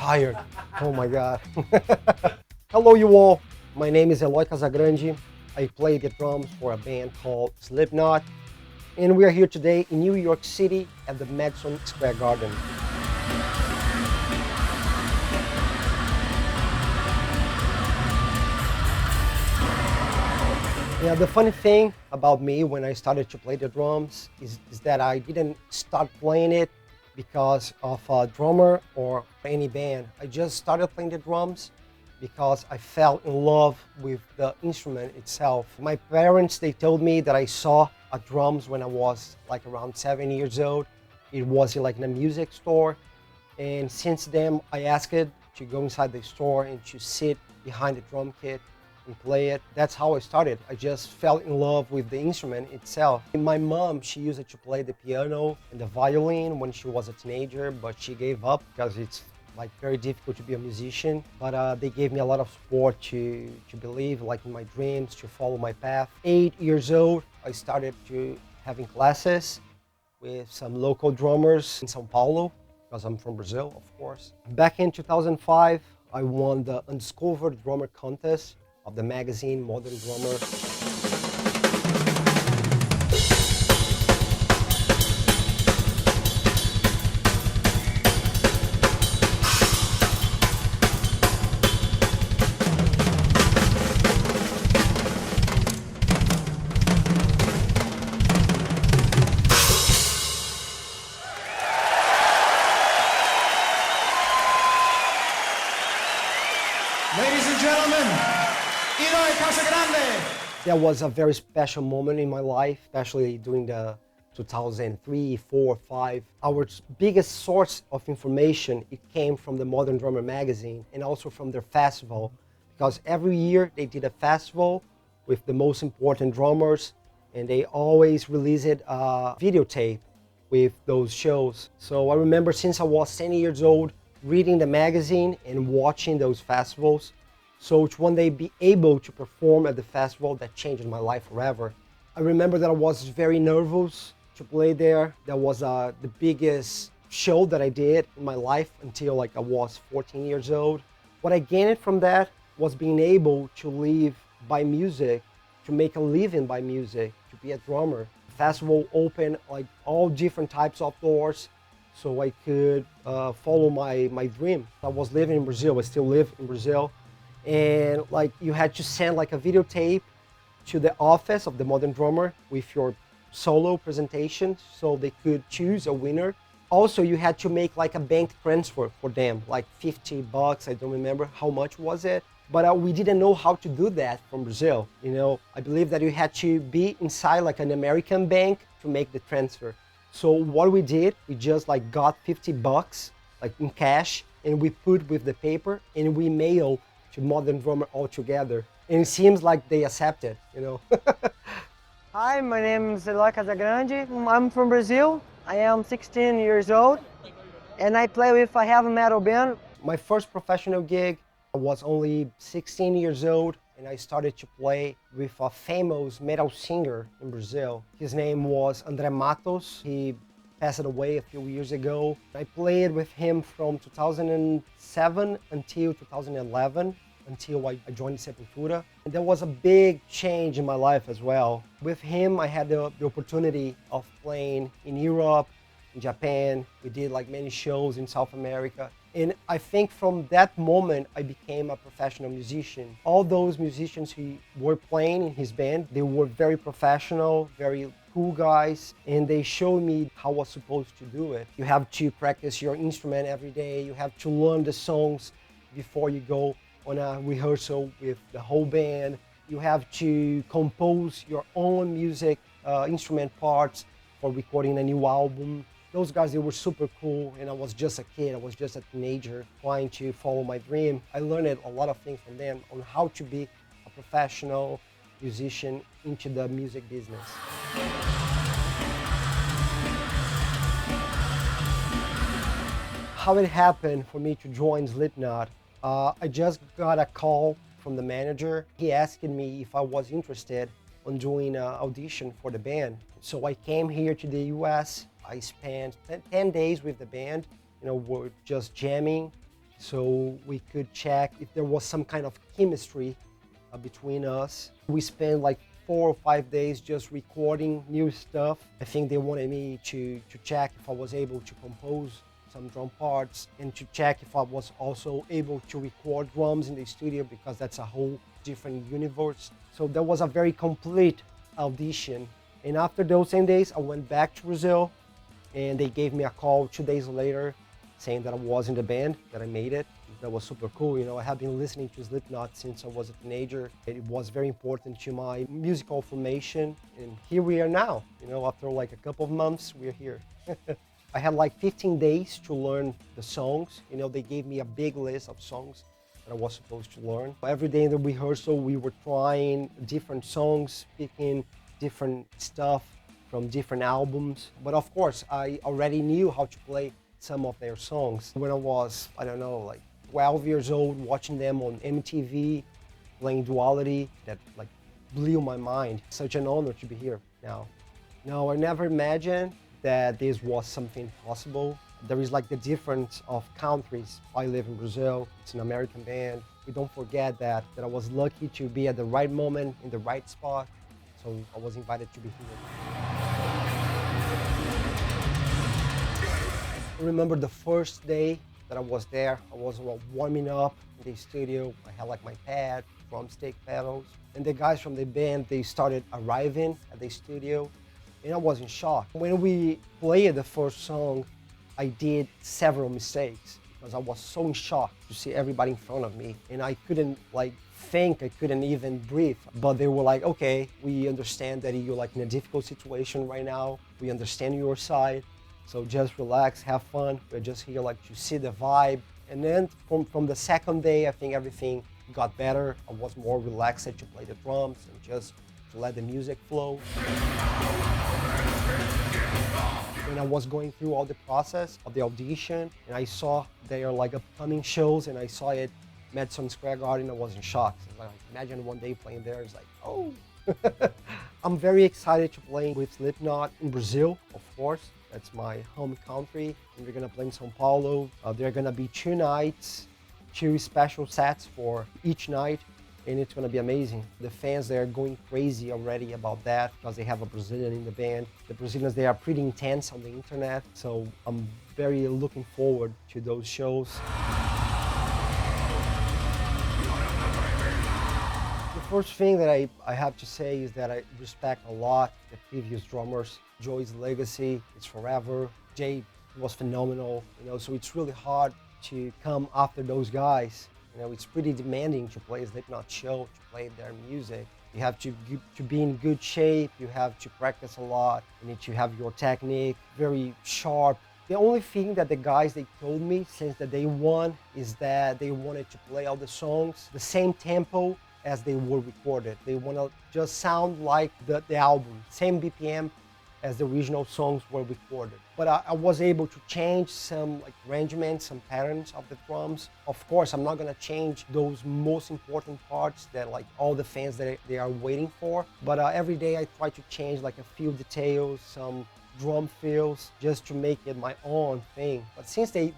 tired. Oh my God. Hello, you all. My name is Eloy Casagrande. I play the drums for a band called Slipknot. And we are here today in New York City at the Madison Square Garden. Yeah, the funny thing about me when I started to play the drums is that I didn't start playing it because of a drummer or any band. I just started playing the drums because I fell in love with the instrument itself. My parents, they told me that I saw a drums when I was like around 7 years old. It was in a music store. And since then, I asked to go inside the store and to sit behind the drum kit and play it. That's how I started. I just fell in love with the instrument itself. And my mom, she used it to play the piano and the violin when she was a teenager, but she gave up because it's very difficult to be a musician. But they gave me a lot of support to believe in my dreams, to follow my path. 8 years old, I started to having classes with some local drummers in São Paulo, because I'm from Brazil, of course. Back in 2005, I won the Undiscovered drummer contest of the magazine Modern Drummer. Ladies and gentlemen, Eloy Casagrande. That was a very special moment in my life, especially during the 2003, 4, 5. Our biggest source of information, it came from the Modern Drummer magazine and also from their festival, because every year they did a festival with the most important drummers, and they always released a videotape with those shows. So I remember since I was 10 years old, reading the magazine and watching those festivals, so to one day be able to perform at the festival, that changed my life forever. I remember that I was very nervous to play there. That was the biggest show that I did in my life until I was 14 years old. What I gained from that was being able to live by music, to make a living by music, to be a drummer. The festival opened all different types of doors, so I could follow my dream. I was living in Brazil, I still live in Brazil. And you had to send a videotape to the office of the Modern Drummer with your solo presentation so they could choose a winner. Also, you had to make a bank transfer for them, $50, I don't remember how much was it. But we didn't know how to do that from Brazil. I believe that you had to be inside an American bank to make the transfer. So what we did, we just got $50 in cash, and we put with the paper and we mailed to Modern Drummer altogether. And it seems like they accepted, Hi, my name is Eloy Casagrande. I'm from Brazil. I am 16 years old, and I play with a heavy metal band. My first professional gig, I was only 16 years old, and I started to play with a famous metal singer in Brazil. His name was André Matos. He passed away a few years ago. I played with him from 2007 until 2011, until I joined Sepultura. And there was a big change in my life as well. With him, I had the opportunity of playing in Europe, in Japan. We did many shows in South America. And I think from that moment, I became a professional musician. All those musicians who were playing in his band, they were very professional, very cool guys, and they showed me how I was supposed to do it. You have to practice your instrument every day. You have to learn the songs before you go on a rehearsal with the whole band. You have to compose your own music, instrument parts for recording a new album. Those guys, they were super cool, and I was just a kid. I was just a teenager trying to follow my dream. I learned a lot of things from them on how to be a professional musician into the music business. How it happened for me to join Slipknot, I just got a call from the manager. He asked me if I was interested on doing an audition for the band. So I came here to the US. I spent 10 days with the band. We're just jamming, so we could check if there was some kind of chemistry between us. We spent like 4 or 5 days just recording new stuff. I think they wanted me to check if I was able to compose some drum parts and to check if I was also able to record drums in the studio, because that's a whole different universe. So that was a very complete audition. And after those 10 days, I went back to Brazil, and they gave me a call 2 days later saying that I was in the band, that I made it. That was super cool. You know, I have been listening to Slipknot since I was a teenager. It was very important to my musical formation, and here we are now. You know, after like a couple of months, we're here. I had like 15 days to learn the songs. You know, they gave me a big list of songs that I was supposed to learn. Every day in the rehearsal, we were trying different songs, picking different stuff from different albums. But of course, I already knew how to play some of their songs. When I was, I don't know, like 12 years old, watching them on MTV, playing Duality, that like blew my mind. Such an honor to be here now. No, I never imagined that this was something possible. There is like the difference of countries. I live in Brazil, it's an American band. We don't forget that I was lucky to be at the right moment, in the right spot. So I was invited to be here. I remember the first day that I was there, I was warming up in the studio. I had like my pad, drumstick pedals, and the guys from the band, they started arriving at the studio, and I was in shock. When we played the first song, I did several mistakes because I was so in shock to see everybody in front of me, and I couldn't like think, I couldn't even breathe. But they were like, okay, we understand that you're like in a difficult situation right now. We understand your side. So just relax, have fun. We're just here like to see the vibe. And then from the second day, I think everything got better. I was more relaxed to play the drums and just to let the music flow. When I was going through all the process of the audition, and I saw their like upcoming shows, and I saw it Madison Square Garden, I was in shock. So like, imagine one day playing there, it's like, oh. I'm very excited to play with Slipknot in Brazil, of course. That's my home country, and we're gonna play in São Paulo. There are gonna be 2 nights, 2 special sets for each night, and it's gonna be amazing. The fans, they're going crazy already about that because they have a Brazilian in the band. The Brazilians, they are pretty intense on the internet, so I'm very looking forward to those shows. The first thing that I have to say is that I respect a lot the previous drummers. Joey's legacy is forever. Jay was phenomenal, you know, so it's really hard to come after those guys. You know, it's pretty demanding to play a Slipknot show, to play their music. You have to be in good shape, you have to practice a lot, you need to have your technique very sharp. The only thing that the guys, they told me since the day one is that they wanted to play all the songs the same tempo as they were recorded. They want to just sound like the album, same BPM as the original songs were recorded. But I was able to change some like arrangements, some patterns of the drums. Of course, I'm not gonna change those most important parts that like all the fans that they are waiting for. But every day I try to change like a few details, some drum fills, just to make it my own thing. But since the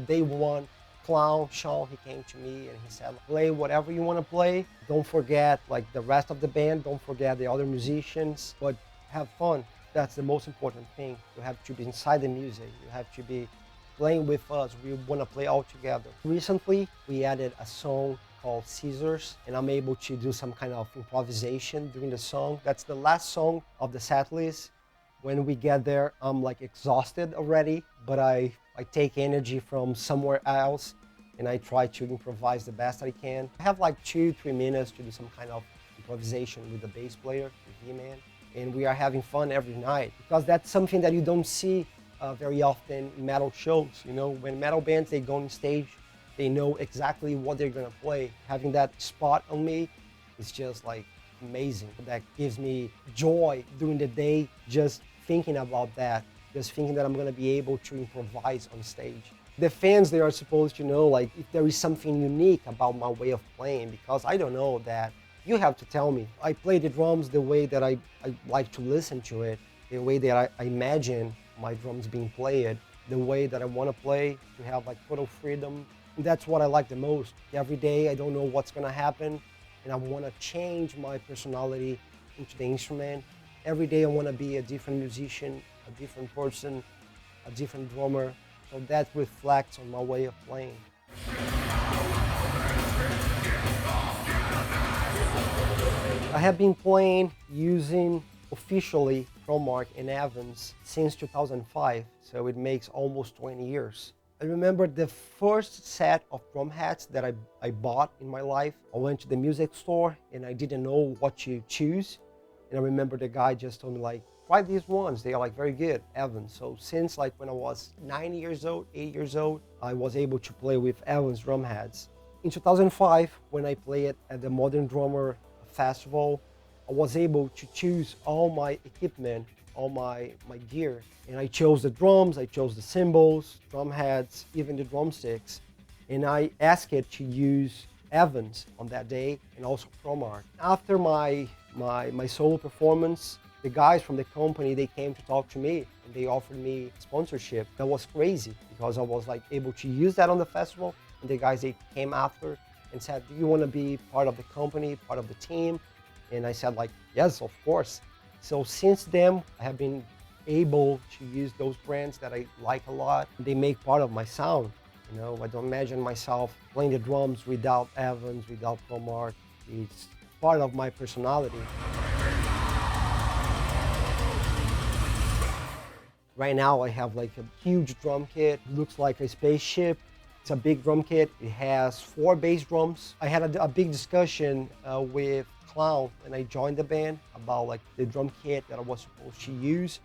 day one, Clown, Sean, he came to me and he said, play whatever you want to play. Don't forget like the rest of the band, don't forget the other musicians, but have fun. That's the most important thing. You have to be inside the music. You have to be playing with us. We want to play all together. Recently, we added a song called Scissors, and I'm able to do some kind of improvisation during the song. That's the last song of the set list. When we get there, I'm like exhausted already, but I take energy from somewhere else and I try to improvise the best I can. I have like 2-3 minutes to do some kind of improvisation with the bass player, the V-Man, and we are having fun every night because that's something that you don't see very often in metal shows. You know, when metal bands, they go on stage, they know exactly what they're gonna play. Having that spot on me is just like amazing. That gives me joy during the day, just thinking about that, just thinking that I'm gonna be able to improvise on stage. The fans, they are supposed to know like if there is something unique about my way of playing, because I don't know that. You have to tell me. I play the drums the way that I like to listen to it, the way that I imagine my drums being played, the way that I want to play, to have like total freedom. And that's what I like the most. Every day I don't know what's gonna happen, and I wanna change my personality into the instrument. Every day I wanna be a different musician, a different person, a different drummer. So that reflects on my way of playing. I have been playing using officially ProMark and Evans since 2005, so it makes almost 20 years. I remember the first set of drum hats that I bought in my life. I went to the music store and I didn't know what to choose. And I remember the guy just told me like, try these ones, they are like very good, Evans. So since like when I was 9 years old, 8 years old, I was able to play with Evans drum heads. In 2005, when I played at the Modern Drummer Festival, I was able to choose all my equipment, all my gear. And I chose the drums, I chose the cymbals, drum heads, even the drumsticks. And I asked it to use Evans on that day and also ProMark. After my solo performance, the guys from the company, they came to talk to me and they offered me sponsorship. That was crazy because I was like able to use that on the festival. And the guys, they came after and said, do you want to be part of the company, part of the team? And I said like, yes, of course. So since then, I have been able to use those brands that I like a lot. They make part of my sound. You know, I don't imagine myself playing the drums without Evans, without ProMark. It's part of my personality. Right now I have like a huge drum kit. It looks like a spaceship. It's a big drum kit. It has 4 bass drums. I had a big discussion with Clown when I joined the band about like the drum kit that I was supposed to use.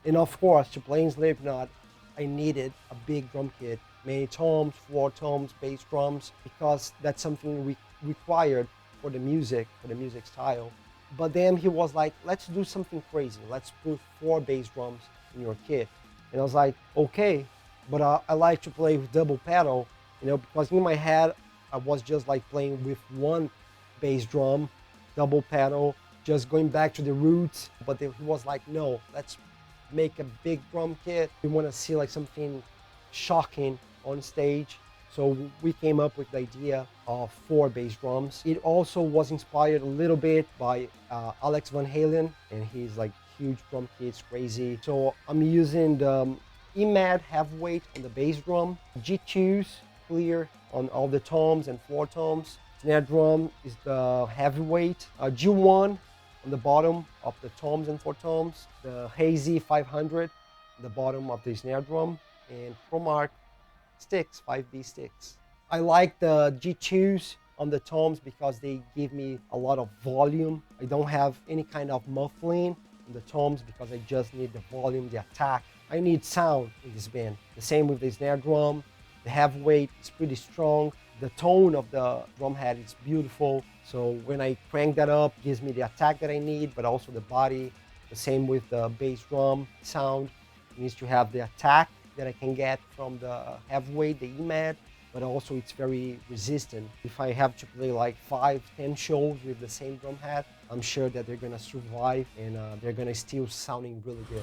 And of course, to play in Slipknot, I needed a big drum kit. Many toms, 4 toms, bass drums, because that's something required for the music style. But then he was like, let's do something crazy. Let's put 4 bass drums in your kit. And I was like, okay, but I like to play with double pedal, you know, because in my head, I was just like playing with 1 bass drum, double pedal, just going back to the roots. But he was like, no, let's make a big drum kit. We want to see like something shocking on stage. So we came up with the idea of 4 bass drums. It also was inspired a little bit by Alex Van Halen, and he's like huge drum kits, crazy. So I'm using the EMAD heavyweight on the bass drum, G2s clear on all the toms and 4 toms. Snare drum is the heavyweight, G1 on the bottom of the toms and 4 toms, the Hazy 500 the bottom of the snare drum, and ProMark sticks, 5B sticks. I like the G2s on the toms because they give me a lot of volume. I don't have any kind of muffling on the toms because I just need the volume, the attack. I need sound in this band. The same with the snare drum. The heavyweight is pretty strong. The tone of the drum head is beautiful. So when I crank that up, it gives me the attack that I need, but also the body. The same with the bass drum sound. It needs to have the attack that I can get from the heavyweight, the EMAD, but also it's very resistant. If I have to play like 5-10 shows with the same drum head, I'm sure that they're gonna survive and they're gonna still sounding really good.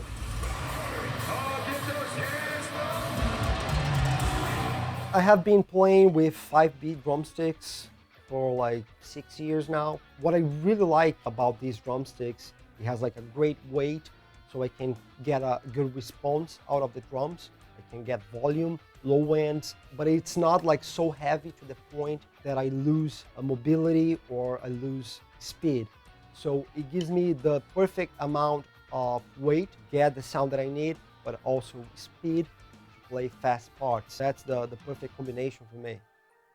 I have been playing with 5-beat drumsticks for like 6 years now. What I really like about these drumsticks, it has like a great weight, so I can get a good response out of the drums. I can get volume, low ends, but it's not like so heavy to the point that I lose a mobility or I lose speed. So it gives me the perfect amount of weight to get the sound that I need, but also speed to play fast parts. That's the perfect combination for me.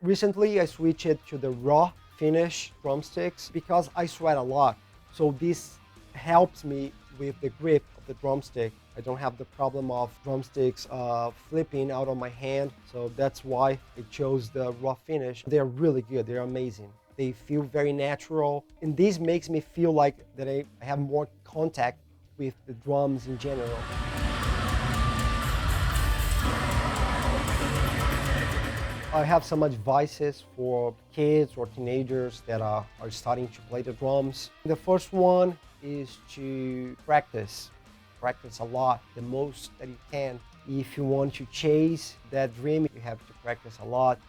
Recently, I switched it to the raw finish drumsticks because I sweat a lot. So this helps me with the grip of the drumstick. I don't have the problem of drumsticks flipping out of my hand. So that's why I chose the raw finish. They're really good, they're amazing. They feel very natural. And this makes me feel like that I have more contact with the drums in general. I have some advices for kids or teenagers that are starting to play the drums. The first one is to practice a lot, the most that you can. If you want to chase that dream, you have to practice a lot.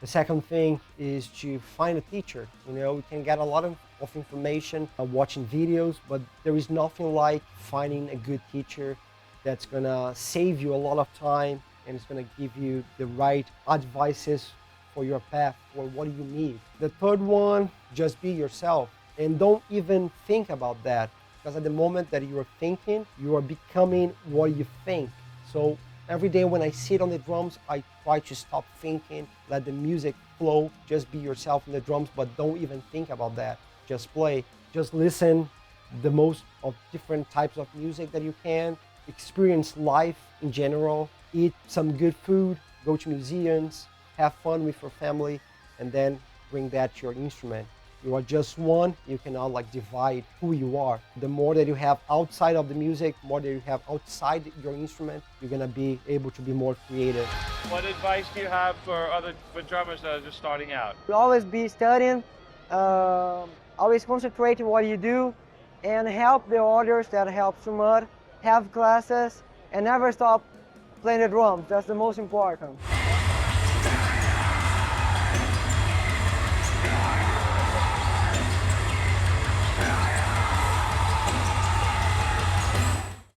The second thing is to find a teacher. You know, you can get a lot of information watching videos, but there is nothing like finding a good teacher that's gonna save you a lot of time and it's gonna give you the right advices for your path, or what do you need. The third one, just be yourself and don't even think about that, because at the moment that you're thinking, you are becoming what you think. So every day when I sit on the drums, I try to stop thinking, let the music flow, just be yourself on the drums, but don't even think about that. Just play, just listen the most of different types of music that you can, experience life in general, eat some good food, go to museums, have fun with your family, and then bring that to your instrument. You are just one, you cannot like divide who you are. The more that you have outside of the music, more that you have outside your instrument, you're gonna be able to be more creative. What advice do you have for drummers that are just starting out? Always be studying, always concentrate on what you do, and help the others that help so much, have classes, and never stop playing the drums. That's the most important.